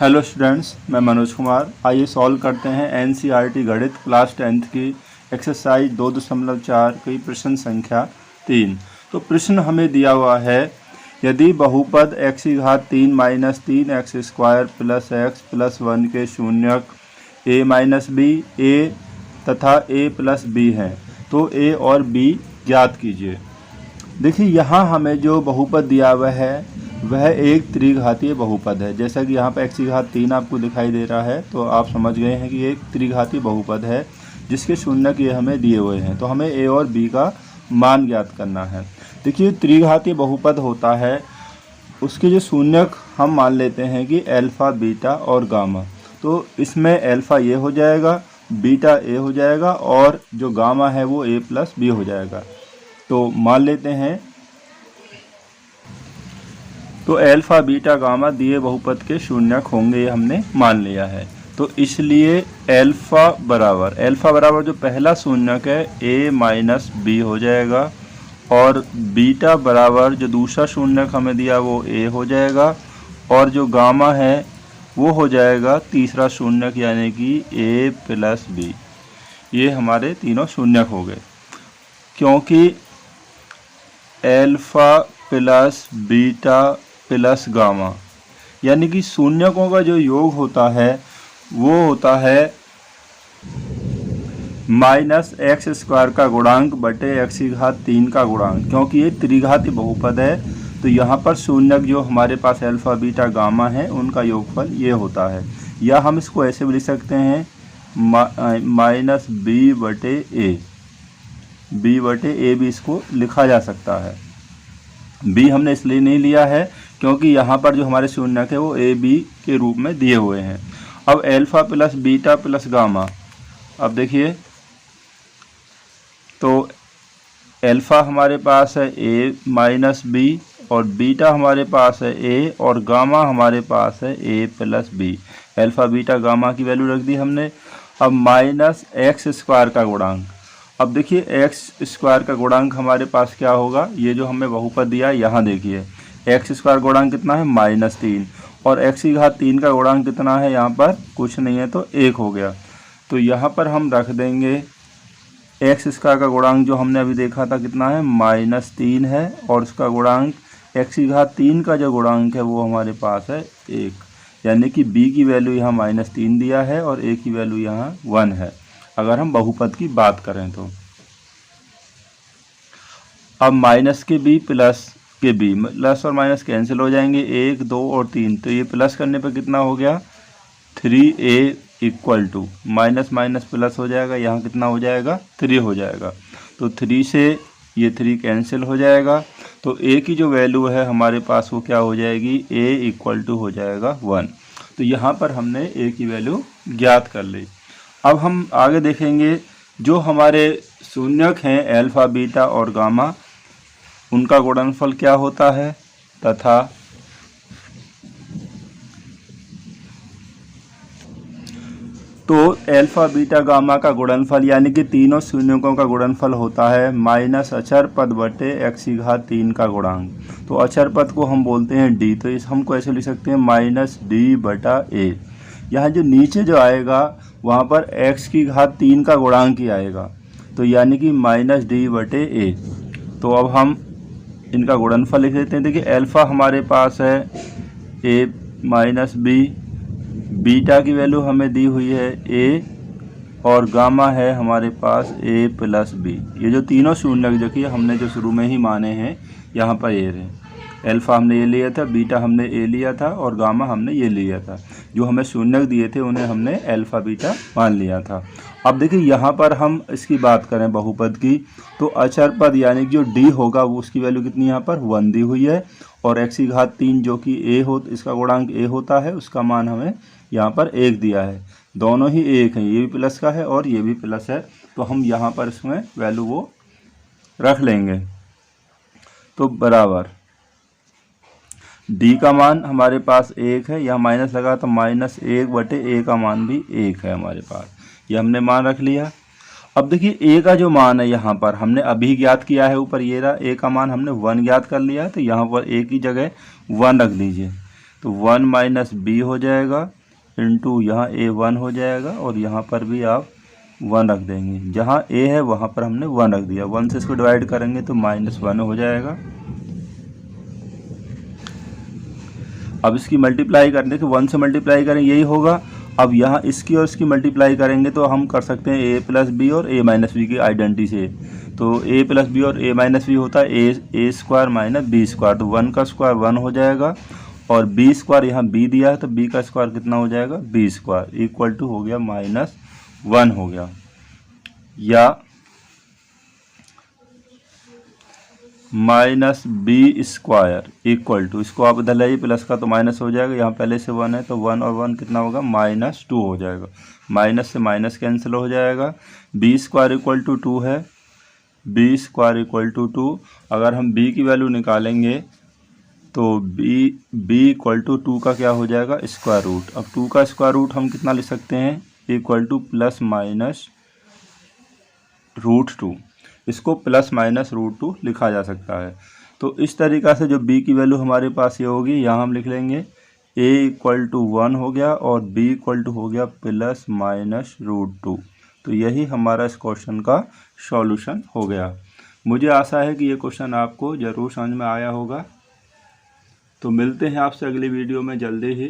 Hello students, मैं मनोज कुमार। आइए solve करते हैं एनसीईआरटी गणित क्लास 10th की एक्सरसाइज 2.4 की प्रश्न संख्या 3। तो प्रश्न हमें दिया हुआ है, यदि बहुपद x की घात 3 minus 3x square plus x plus 1 के शून्यक a माइनस बी a तथा a प्लस बी हैं तो a और b ज्ञात कीजिए। देखिए यहाँ हमें जो बहुपद दिया हुआ है वह एक त्रिघातीय बहुपद है। जैसा कि यहाँ पर x की घात 3 आपको दिखाई दे रहा है, तो आप समझ गए हैं कि एक त्रिघातीय बहुपद है जिसके शून्यक ये हमें दिए हुए हैं। तो हमें a और b का मान ज्ञात करना है। देखिए त्रिघातीय बहुपद होता है, उसके जो शून्यक हम मान लेते हैं कि अल्फ़ा, बीटा और गामा। तो इसमें अल्फ़ा ये हो जाएगा, बीटा ए हो जाएगा और जो गामा है वो a प्लस बी हो जाएगा। तो मान लेते हैं, तो अल्फ़ा, बीटा, गामा दिए बहुपद के शून्यक होंगे, ये हमने मान लिया है। तो इसलिए अल्फ़ा बराबर जो पहला शून्यक है a माइनस बी हो जाएगा और बीटा बराबर जो दूसरा शून्यक हमें दिया वो a हो जाएगा और जो गामा है वो हो जाएगा तीसरा शून्यक यानी कि a प्लस बी। ये हमारे तीनों शून्यक हो गए, क्योंकि alpha plus beta plus gamma यानी कि शून्यकों का जो योग होता है वो होता है माइनस एक्स स्क्वायर का गुणांक बटे एक्स की घात 3 का गुणांक। क्योंकि ये त्रिघातीय बहुपद है तो यहाँ पर शून्यक जो हमारे पास अल्फ़ा, बीटा, गामा है उनका योगफल ये होता है। या हम इसको ऐसे भी लिख सकते हैं माइनस बी बटे ए भी इसको लिखा जा सकता है। b हमने इसलिए नहीं लिया है क्योंकि यहाँ पर जो हमारे शून्यक है वो a b के रूप में दिए हुए हैं। अब alpha plus beta plus gamma, अब देखिए तो अल्फ़ा हमारे पास है a माइनस बी और बीटा हमारे पास है a और गामा हमारे पास है a plus B. Alpha, beta, gamma की वैल्यू रख दी हमने। अब माइनस एक्स स्क्वायर का गुणांक, अब देखिए एक्स स्क्वायर का गुणांक हमारे पास क्या होगा, ये जो हमें बहुपद दिया है यहाँ देखिए एक्स स्क्वायर गुणांक कितना है -3 और एक्स की घात 3 का गुणांक कितना है, यहाँ पर कुछ नहीं है तो 1 हो गया। तो यहाँ पर हम रख देंगे एक्स स्क्वायर का गुणांक जो हमने अभी देखा था कितना है -3 है और उसका गुणांक एक्स की घात 3 का जो गुणांक है वो हमारे पास है 1, यानी कि b की वैल्यू यहाँ -3 दिया है और a की वैल्यू यहाँ 1 है अगर हम बहुपद की बात करें तो। अब माइनस के b प्लस के b, प्लस और माइनस कैंसिल हो जाएंगे, 1, 2 और 3, तो ये प्लस करने पर कितना हो गया 3a equal to minus minus plus हो जाएगा, यहाँ कितना हो जाएगा 3 हो जाएगा। तो 3 से ये 3 कैंसिल हो जाएगा तो a की जो वैल्यू है हमारे पास वो क्या हो जाएगी, a इक्वल टू हो जाएगा 1। तो यहाँ पर हमने a की वैल्यू ज्ञात कर ली। अब हम आगे देखेंगे जो हमारे शून्यक हैं अल्फ़ा, बीटा और गामा, उनका गुणनफल क्या होता है तथा तो अल्फ़ा, बीटा, गामा का गुणनफल यानी कि तीनों शून्यकों का गुणनफल होता है माइनस अचर पद बटे एक्स की घात 3 का गुणांक। तो अचर पद को हम बोलते हैं d, तो इस हमको ऐसे लिख सकते हैं माइनस डी बटा ए। यहाँ जो नीचे जो आएगा वहाँ पर x की घात 3 का गुणांक ही आएगा, तो यानी कि माइनस डी बटे ए। तो अब हम इनका गुणनफल लिख देते हैं। देखिए अल्फ़ा हमारे पास है a माइनस बी, बीटा की वैल्यू हमें दी हुई है a और गामा है हमारे पास a प्लस बी। ये जो तीनों शून्यक जो कि हमने जो शुरू में ही माने हैं यहाँ पर ये रहे, अल्फ़ा हमने ये लिया था, बीटा हमने ए लिया था और गामा हमने ये लिया था। जो हमें शून्यक दिए थे उन्हें हमने अल्फ़ा, बीटा मान लिया था। अब देखिए यहाँ पर हम इसकी बात करें बहुपद की, तो अचर पद यानी कि जो d होगा वो उसकी वैल्यू कितनी यहाँ पर 1 दी हुई है और x की घात 3 जो कि इसका गुणांक a होता है उसका मान हमें यहाँ पर 1 दिया है। दोनों ही 1 हैं, ये भी प्लस का है और ये भी प्लस है, तो हम यहाँ पर इसमें वैल्यू वो रख लेंगे। तो बराबर d का मान हमारे पास 1 है, यहाँ माइनस लगा तो -1 बटे a का मान भी 1 है हमारे पास, ये हमने मान रख लिया। अब देखिए a का जो मान है यहाँ पर हमने अभी ज्ञात किया है, ऊपर ये रहा a का मान हमने 1 ज्ञात कर लिया है, तो यहाँ पर a की जगह 1 रख लीजिए। तो 1 माइनस बी हो जाएगा इंटू यहाँ ए 1 हो जाएगा और यहाँ पर भी आप 1 रख देंगे। जहाँ ए है वहाँ पर हमने 1 रख दिया। 1 से इसको डिवाइड करेंगे तो -1 हो जाएगा। अब इसकी मल्टीप्लाई करने के 1 से मल्टीप्लाई करें यही होगा। अब यहाँ इसकी और इसकी मल्टीप्लाई करेंगे तो हम कर सकते हैं ए प्लस बी और ए माइनस बी की आइडेंटिटी से। तो ए प्लस बी और ए माइनस बी होता है ए स्क्वायर माइनस बी स्क्वायर। तो 1 का स्क्वायर 1 हो जाएगा और बी स्क्वायर यहाँ बी दिया है तो बी का स्क्वायर कितना हो जाएगा बी स्क्वायर इक्वल टू हो गया -1 हो गया। या minus B square equal to, इसको आप इधर लाइए प्लस का तो माइनस हो जाएगा, यहाँ पहले से 1 है तो 1 और 1 कितना होगा -2 हो जाएगा। माइनस से माइनस कैंसिल हो जाएगा। बी स्क्वायर इक्वल टू 2 है, बी स्क्वायर इक्वल टू 2। अगर हम बी की वैल्यू निकालेंगे तो बी इक्वल टू 2 का क्या हो जाएगा स्क्वायर रूट। अब 2 का स्क्वायर रूट हम कितना लिख सकते हैं इक्वल टू प्लस माइनस √2। इसको प्लस माइनस √2 लिखा जा सकता है। तो इस तरीक़ा से जो b की वैल्यू हमारे पास ये होगी, यहाँ हम लिख लेंगे a इक्वल टू 1 हो गया और b इक्वल टू हो गया प्लस माइनस √2। तो यही हमारा इस क्वेश्चन का सॉल्यूशन हो गया। मुझे आशा है कि ये क्वेश्चन आपको ज़रूर समझ में आया होगा। तो मिलते हैं आपसे अगली वीडियो में जल्दी ही।